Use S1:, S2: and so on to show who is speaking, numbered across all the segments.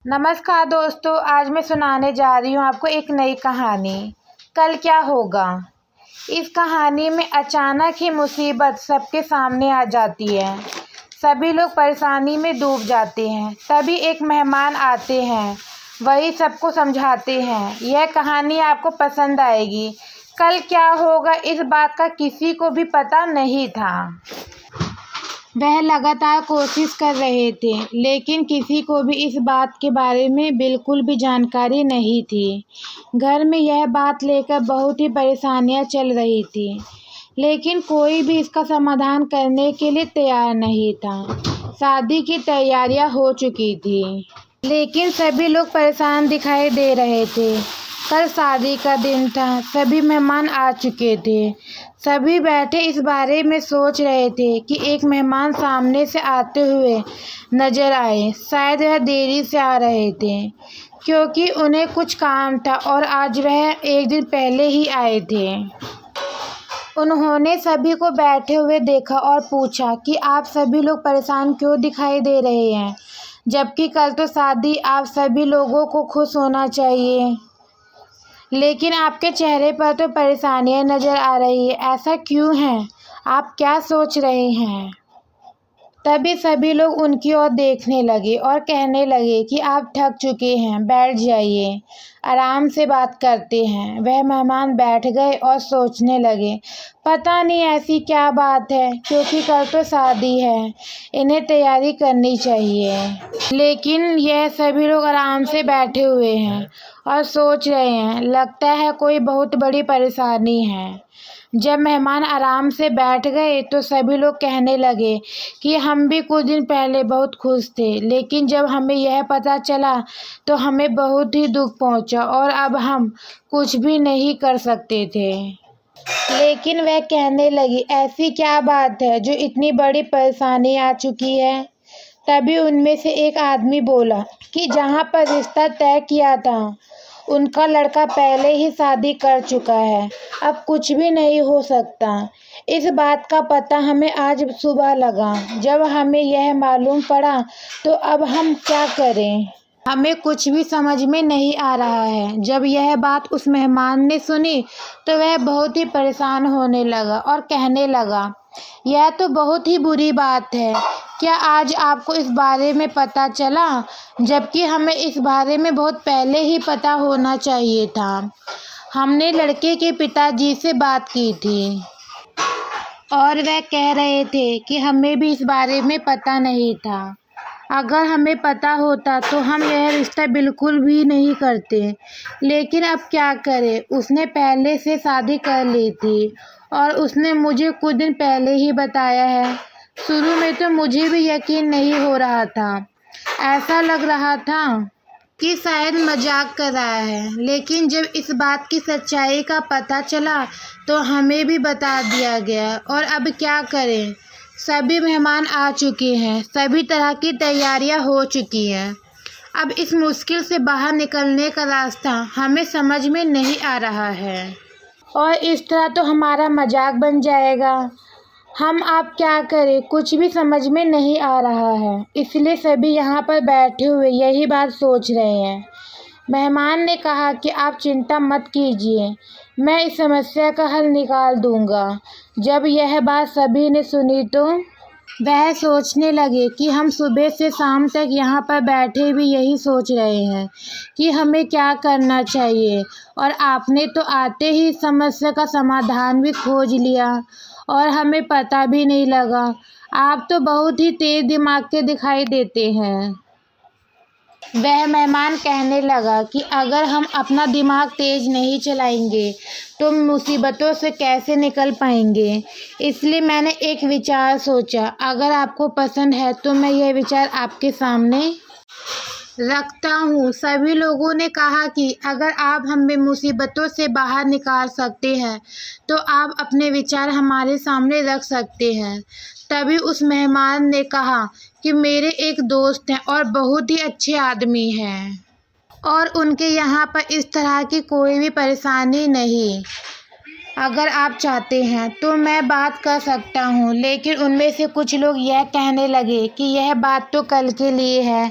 S1: नमस्कार दोस्तों, आज मैं सुनाने जा रही हूँ आपको एक नई कहानी। कल क्या होगा। इस कहानी में अचानक ही मुसीबत सबके सामने आ जाती है। सभी लोग परेशानी में डूब जाते हैं। तभी एक मेहमान आते हैं, वही सबको समझाते हैं। यह कहानी आपको पसंद आएगी। कल क्या होगा, इस बात का किसी को भी पता नहीं था। वह लगातार कोशिश कर रहे थे, लेकिन किसी को भी इस बात के बारे में बिल्कुल भी जानकारी नहीं थी। घर में यह बात लेकर बहुत ही परेशानियां चल रही थी, लेकिन कोई भी इसका समाधान करने के लिए तैयार नहीं था। शादी की तैयारियां हो चुकी थी, लेकिन सभी लोग परेशान दिखाई दे रहे थे। कल शादी का दिन था, सभी मेहमान आ चुके थे। सभी बैठे इस बारे में सोच रहे थे कि एक मेहमान सामने से आते हुए नजर आए। शायद वह देरी से आ रहे थे, क्योंकि उन्हें कुछ काम था और आज वह एक दिन पहले ही आए थे। उन्होंने सभी को बैठे हुए देखा और पूछा कि आप सभी लोग परेशान क्यों दिखाई दे रहे हैं, जबकि कल तो शादी, आप सभी लोगों को खुश होना चाहिए। लेकिन आपके चेहरे पर तो परेशानियां नजर आ रही है, ऐसा क्यों है? आप क्या सोच रहे हैं? तभी सभी लोग उनकी ओर देखने लगे और कहने लगे कि आप थक चुके हैं, बैठ जाइए, आराम से बात करते हैं। वह मेहमान बैठ गए और सोचने लगे, पता नहीं ऐसी क्या बात है, क्योंकि कल तो शादी है, इन्हें तैयारी करनी चाहिए। लेकिन यह सभी लोग आराम से बैठे हुए हैं और सोच रहे हैं, लगता है कोई बहुत बड़ी परेशानी है। जब मेहमान आराम से बैठ गए तो सभी लोग कहने लगे कि हम भी कुछ दिन पहले बहुत खुश थे, लेकिन जब हमें यह पता चला तो हमें बहुत ही दुख पहुंचा और अब हम कुछ भी नहीं कर सकते थे। लेकिन वह कहने लगी, ऐसी क्या बात है जो इतनी बड़ी परेशानी आ चुकी है। तभी उनमें से एक आदमी बोला कि जहाँ पर रिश्ता तय किया था, उनका लड़का पहले ही शादी कर चुका है, अब कुछ भी नहीं हो सकता। इस बात का पता हमें आज सुबह लगा। जब हमें यह मालूम पड़ा तो अब हम क्या करें, हमें कुछ भी समझ में नहीं आ रहा है। जब यह बात उस मेहमान ने सुनी तो वह बहुत ही परेशान होने लगा और कहने लगा, यह तो बहुत ही बुरी बात है। क्या आज आपको इस बारे में पता चला, जबकि हमें इस बारे में बहुत पहले ही पता होना चाहिए था। हमने लड़के के पिताजी से बात की थी और वह कह रहे थे कि हमें भी इस बारे में पता नहीं था। अगर हमें पता होता तो हम यह रिश्ता बिल्कुल भी नहीं करते। लेकिन अब क्या करें, उसने पहले से शादी कर ली थी और उसने मुझे कुछ दिन पहले ही बताया है। शुरू में तो मुझे भी यकीन नहीं हो रहा था, ऐसा लग रहा था कि शायद मजाक कर रहा है। लेकिन जब इस बात की सच्चाई का पता चला तो हमें भी बता दिया गया। और अब क्या करें, सभी मेहमान आ चुके हैं, सभी तरह की तैयारियां हो चुकी हैं। अब इस मुश्किल से बाहर निकलने का रास्ता हमें समझ में नहीं आ रहा है और इस तरह तो हमारा मजाक बन जाएगा। हम आप क्या करें, कुछ भी समझ में नहीं आ रहा है। इसलिए सभी यहाँ पर बैठे हुए यही बात सोच रहे हैं। मेहमान ने कहा कि आप चिंता मत कीजिए, मैं इस समस्या का हल निकाल दूंगा। जब यह बात सभी ने सुनी तो वह सोचने लगे कि हम सुबह से शाम तक यहाँ पर बैठे भी यही सोच रहे हैं कि हमें क्या करना चाहिए, और आपने तो आते ही समस्या का समाधान भी खोज लिया और हमें पता भी नहीं लगा। आप तो बहुत ही तेज दिमाग के दिखाई देते हैं। वह मेहमान कहने लगा कि अगर हम अपना दिमाग तेज नहीं चलाएंगे तो मुसीबतों से कैसे निकल पाएंगे। इसलिए मैंने एक विचार सोचा, अगर आपको पसंद है तो मैं यह विचार आपके सामने रखता हूँ। सभी लोगों ने कहा कि अगर आप हमें मुसीबतों से बाहर निकाल सकते हैं तो आप अपने विचार हमारे सामने रख सकते हैं। तभी उस मेहमान ने कहा कि मेरे एक दोस्त हैं और बहुत ही अच्छे आदमी हैं और उनके यहाँ पर इस तरह की कोई भी परेशानी नहीं। अगर आप चाहते हैं तो मैं बात कर सकता हूँ। लेकिन उनमें से कुछ लोग यह कहने लगे कि यह बात तो कल के लिए है,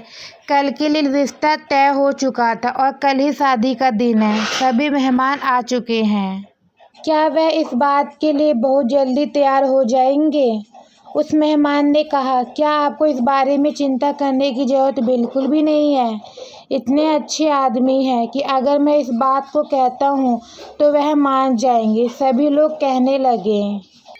S1: कल के लिए रिश्ता तय हो चुका था और कल ही शादी का दिन है। सभी मेहमान आ चुके हैं। क्या वह इस बात के लिए बहुत जल्दी तैयार हो जाएंगे? उस मेहमान ने कहा, क्या आपको इस बारे में चिंता करने की ज़रूरत बिल्कुल भी नहीं है। इतने अच्छे आदमी हैं कि अगर मैं इस बात को कहता हूँ तो वह मान जाएंगे। सभी लोग कहने लगे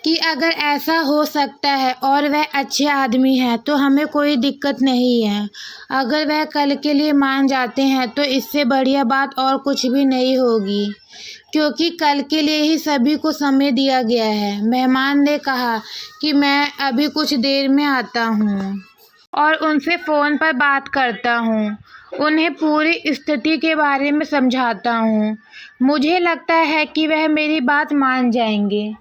S1: कि अगर ऐसा हो सकता है और वह अच्छे आदमी हैं तो हमें कोई दिक्कत नहीं है। अगर वह कल के लिए मान जाते हैं तो इससे बढ़िया बात और कुछ भी नहीं होगी, क्योंकि कल के लिए ही सभी को समय दिया गया है। मेहमान ने कहा कि मैं अभी कुछ देर में आता हूँ और उनसे फ़ोन पर बात करता हूँ, उन्हें पूरी स्थिति के बारे में समझाता हूँ। मुझे लगता है कि वह मेरी बात मान जाएंगे।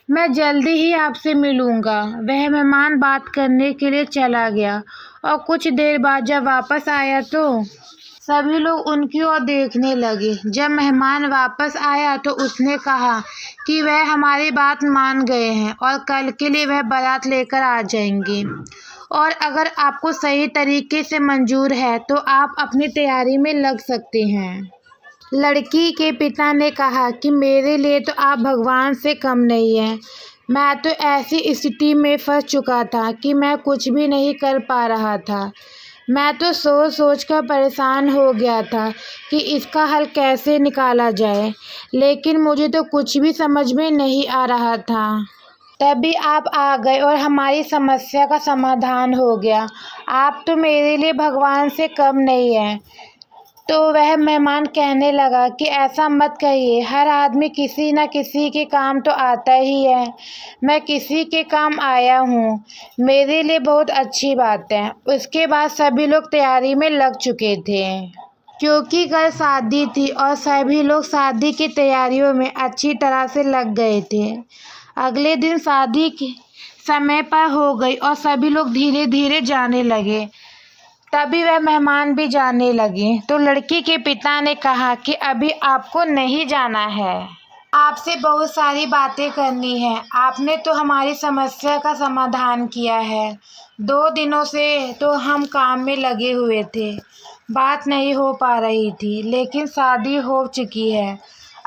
S1: मैं जल्दी ही आपसे मिलूँगा। वह मेहमान बात करने के लिए चला गया और कुछ देर बाद जब वापस आया तो सभी लोग उनकी ओर देखने लगे। जब मेहमान वापस आया तो उसने कहा कि वह हमारी बात मान गए हैं और कल के लिए वह बारात लेकर आ जाएंगे, और अगर आपको सही तरीके से मंजूर है तो आप अपनी तैयारी में लग सकते हैं। लड़की के पिता ने कहा कि मेरे लिए तो आप भगवान से कम नहीं हैं। मैं तो ऐसी स्थिति में फंस चुका था कि मैं कुछ भी नहीं कर पा रहा था। मैं तो सोच सोच कर परेशान हो गया था कि इसका हल कैसे निकाला जाए, लेकिन मुझे तो कुछ भी समझ में नहीं आ रहा था। तभी आप आ गए और हमारी समस्या का समाधान हो गया। आप तो मेरे लिए भगवान से कम नहीं हैं। तो वह मेहमान कहने लगा कि ऐसा मत कहिए, हर आदमी किसी न किसी के काम तो आता ही है। मैं किसी के काम आया हूँ, मेरे लिए बहुत अच्छी बात है। उसके बाद सभी लोग तैयारी में लग चुके थे, क्योंकि कल शादी थी और सभी लोग शादी की तैयारियों में अच्छी तरह से लग गए थे। अगले दिन शादी के समय पर हो गई और सभी लोग धीरे धीरे जाने लगे। तभी वह मेहमान भी जाने लगे तो लड़की के पिता ने कहा कि अभी आपको नहीं जाना है, आपसे बहुत सारी बातें करनी है। आपने तो हमारी समस्या का समाधान किया है। 2 दिनों से तो हम काम में लगे हुए थे, बात नहीं हो पा रही थी, लेकिन शादी हो चुकी है।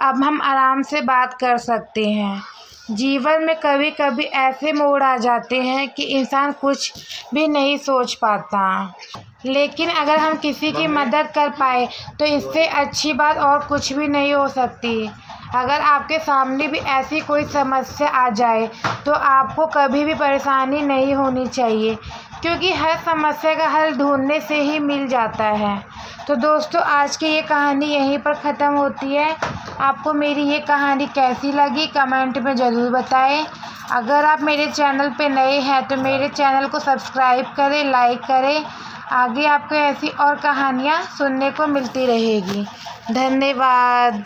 S1: अब हम आराम से बात कर सकते हैं। जीवन में कभी कभी ऐसे मोड़ आ जाते हैं कि इंसान कुछ भी नहीं सोच पाता, लेकिन अगर हम किसी की मदद कर पाए तो इससे अच्छी बात और कुछ भी नहीं हो सकती। अगर आपके सामने भी ऐसी कोई समस्या आ जाए तो आपको कभी भी परेशानी नहीं होनी चाहिए, क्योंकि हर समस्या का हल ढूंढने से ही मिल जाता है। तो दोस्तों, आज की ये कहानी यहीं पर ख़त्म होती है। आपको मेरी ये कहानी कैसी लगी कमेंट में ज़रूर बताएं। अगर आप मेरे चैनल पे नए हैं तो मेरे चैनल को सब्सक्राइब करें, लाइक करें। आगे आपको ऐसी और कहानियाँ सुनने को मिलती रहेगी। धन्यवाद।